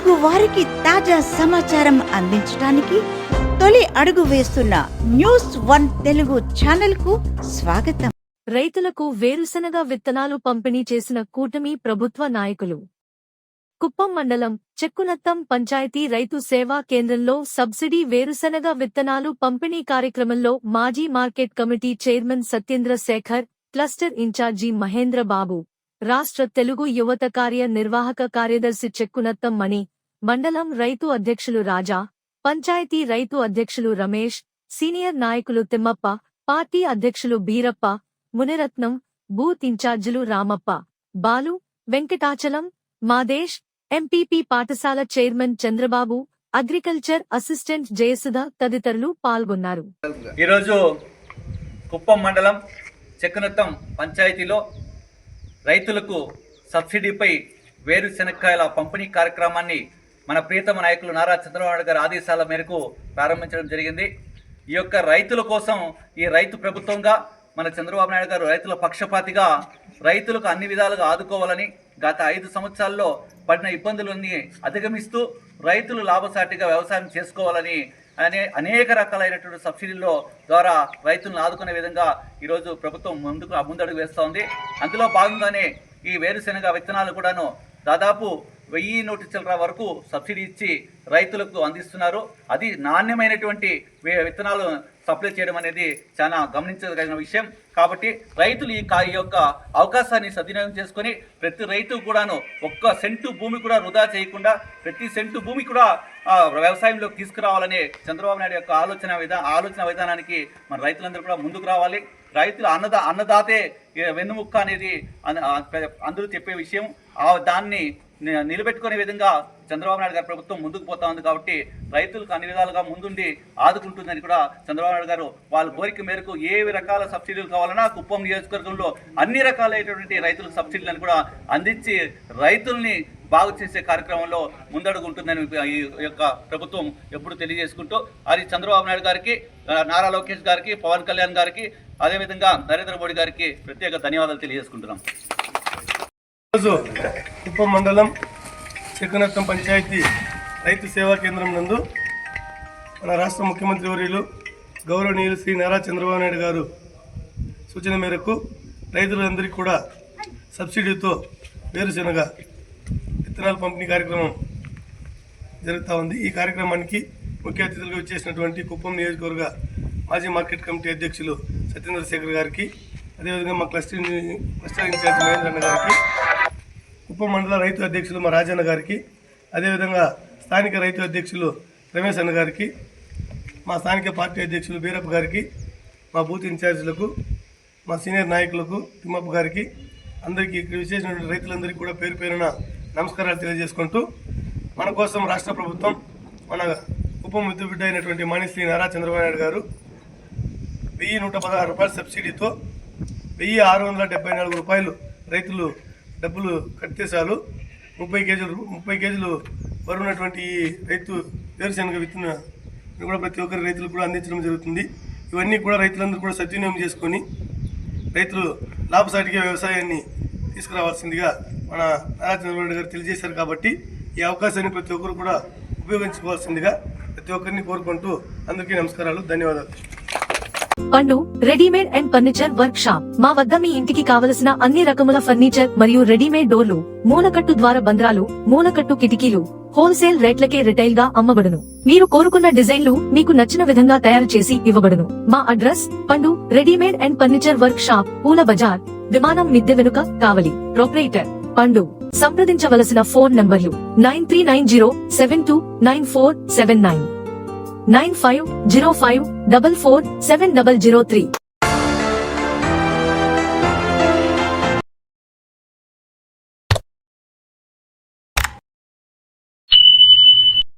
తెలుగు వారికి తాజా సమాచారం అందించడానికి తొలి అడుగు వేస్తున్న న్యూస్1 తెలుగు ఛానల్ కు స్వాగతం. రైతులకు వేరుశనగ విత్తనాలు పంపిణీ చేసిన కూటమి ప్రభుత్వ నాయకులు. కుప్పం మండలం చెక్కునత్తం పంచాయతీ రైతు సేవా కేంద్రంలో సబ్సిడీ వేరుశనగ విత్తనాలు పంపిణీ కార్యక్రమంలో మాజీ market committee chairman Satyendra Sekhar, cluster incharge Mahendra Babu, రాష్ట్ర తెలుగు యువత కార్య నిర్వాహక కార్యదర్శి చెక్కునత్తం మణి, మండలం రైతు అధ్యక్షులు రాజా, పంచాయతీ రైతు అధ్యక్షులు రమేష్, సీనియర్ నాయకులు తిమ్మప్ప, పార్టీ అధ్యక్షులు బీరప్ప, మునిరత్నం, బూత్ ఇన్ఛార్జీలు రామప్ప, బాలు, వెంకటాచలం, మాదేశ్, ఎంపీపీ పాఠశాల chairman Chandrababu, agriculture assistant Jayasudha తదితరులు పాల్గొన్నారు. ఈరోజు కుప్పం మండలం చెక్కునత్తం పంచాయతీలో రైతులకు సబ్సిడీపై వేరుశెనక్కాయల పంపిణీ కార్యక్రమాన్ని మన ప్రియతమ నాయకులు నారా చంద్రబాబు నాయుడు గారి ఆదేశాల మేరకు ప్రారంభించడం జరిగింది. ఈ యొక్క రైతుల కోసం ఈ రైతు ప్రభుత్వంగా మన చంద్రబాబు నాయుడు గారు రైతుల పక్షపాతిగా రైతులకు అన్ని విధాలుగా ఆదుకోవాలని, గత 5 సంవత్సరాల్లో పడిన ఇబ్బందులన్నీ అధిగమిస్తూ రైతులు లాభసాటిగా వ్యవసాయం చేసుకోవాలని అనేక రకాలైనటువంటి సబ్సిడీల ద్వారా రైతులను ఆదుకునే విధంగా ఈరోజు ప్రభుత్వం ముందడుగు వేస్తూ ఉంది. అందులో భాగంగానే ఈ వేరుశెనగ విత్తనాలు కూడాను దాదాపు 1000 చిల్లర వరకు సబ్సిడీ ఇచ్చి రైతులకు అందిస్తున్నారు. అది నాణ్యమైనటువంటి విత్తనాలు సప్లై చేయడం అనేది చాలా గమనించదగిన విషయం. కాబట్టి రైతులు ఈ యొక్క అవకాశాన్ని సద్వినియోగం చేసుకొని ప్రతి రైతు కూడాను ఒక్క సెంటు భూమి కూడా వృధా చేయకుండా ప్రతి సెంటు భూమి కూడా వ్యవసాయంలోకి తీసుకురావాలనే చంద్రబాబు నాయుడు యొక్క ఆలోచన విధానానికి మన రైతులందరూ కూడా ముందుకు రావాలి. రైతులు అన్నదాతే వెన్నుముక్క అనేది అందరూ చెప్పే విషయం. దాన్ని నిలబెట్టుకునే విధంగా చంద్రబాబు నాయుడు గారి ప్రభుత్వం ముందుకు పోతా ఉంది. కాబట్టి రైతులకు అన్ని విధాలుగా ముందుండి ఆదుకుంటుందని కూడా చంద్రబాబు నాయుడు గారు వాళ్ళ కోరిక మేరకు ఏ రకాల సబ్సిడీలు కావాలన్నా కుప్పం నియోజకవర్గంలో అన్ని రకాలైనటువంటి రైతులకు సబ్సిడీలను కూడా అందించి రైతుల్ని బాగు చేసే కార్యక్రమంలో ముందడుగు ఉంటుందని ఈ యొక్క ప్రభుత్వం ఎప్పుడు తెలియజేసుకుంటూ అది చంద్రబాబు నాయుడు గారికి, నారా లోకేష్ గారికి, పవన్ కళ్యాణ్ గారికి, అదేవిధంగా నరేంద్ర మోడీ గారికి ప్రత్యేక ధన్యవాదాలు తెలియజేసుకుంటున్నాం. ఈరోజు కుప్పం మండలం చెక్కునత్తం పంచాయతీ రైతు సేవా కేంద్రం నందు మన రాష్ట్ర ముఖ్యమంత్రి వర్యులు గౌరవనీయులు శ్రీ నారా చంద్రబాబు నాయుడు గారు సూచన మేరకు రైతులందరికీ కూడా సబ్సిడీతో వేరుశెనగ విత్తనాల పంపిణీ కార్యక్రమం జరుగుతూ ఉంది. ఈ కార్యక్రమానికి ముఖ్య అతిథులుగా వచ్చేసినటువంటి కుప్పం నియోజకవర్గ మాజీ మార్కెట్ కమిటీ అధ్యక్షులు సత్యేంద్ర శేఖర్ గారికి, అదేవిధంగా మా క్లస్టర్ ఇన్ఛార్జి మహేంద్ర అన్న గారికి, కుప్పం మండల రైతు అధ్యక్షులు మా రాజన్న గారికి, అదేవిధంగా స్థానిక రైతు అధ్యక్షులు రమేష్ అన్న గారికి, మా స్థానిక పార్టీ అధ్యక్షులు బీరప్ప గారికి, మా బూత్ ఇన్ఛార్జీలకు, మా సీనియర్ నాయకులకు తిమ్మప్ప గారికి, అందరికీ ఇక్కడ విశేషమైన రైతులందరికీ కూడా పేరు పేరున నమస్కారాలు తెలియజేసుకుంటూ, మన కోసం రాష్ట్ర ప్రభుత్వం మన కుప్పం ముద్దు బిడ్డ అయినటువంటి మాణిశ్రీ నారా చంద్రబాబు నాయుడు గారు 1116 రూపాయల సబ్సిడీతో 1674 రూపాయలు రైతులు డబ్బులు కడితే చాలు 30 కేజీలు బరువున్నటువంటి ఈ రైతు వేరుశెనగ విత్తన కూడా ప్రతి ఒక్కరి రైతులకు కూడా అందించడం జరుగుతుంది. ఇవన్నీ కూడా రైతులందరూ కూడా సద్వినియోగం చేసుకొని రైతులు లాభసాటిగా వ్యవసాయాన్ని తీసుకురావాల్సిందిగా మన నారా చంద్రబాబు నాయుడు గారు తెలియజేశారు. కాబట్టి ఈ అవకాశాన్ని ప్రతి ఒక్కరు కూడా ఉపయోగించుకోవాల్సిందిగా ప్రతి ఒక్కరిని కోరుకుంటూ అందరికీ నమస్కారాలు, ధన్యవాదాలు. పండు readymade and furniture work shop. మా వద్ద మీ ఇంటికి కావలసిన అన్ని రకముల ఫర్నిచర్ మరియు రెడీమేడ్ డోర్లు, మూలకట్టు ద్వార బంద్రాలు, మూలకట్టు కిటికీలు హోల్సేల్ రేట్లకే రిటైల్ గా అమ్మబడును. మీరు కోరుకున్న డిజైన్లు మీకు నచ్చిన విధంగా తయారు చేసి ఇవ్వబడును. మా అడ్రస్ పండు readymade and furniture work shop, పూల బజార్, విమానం మిద్దె వెనుక, కావలి. ప్రొపరేటర్ పండు. సంప్రదించవలసిన ఫోన్ నంబర్లు 9390729479, 9505444700.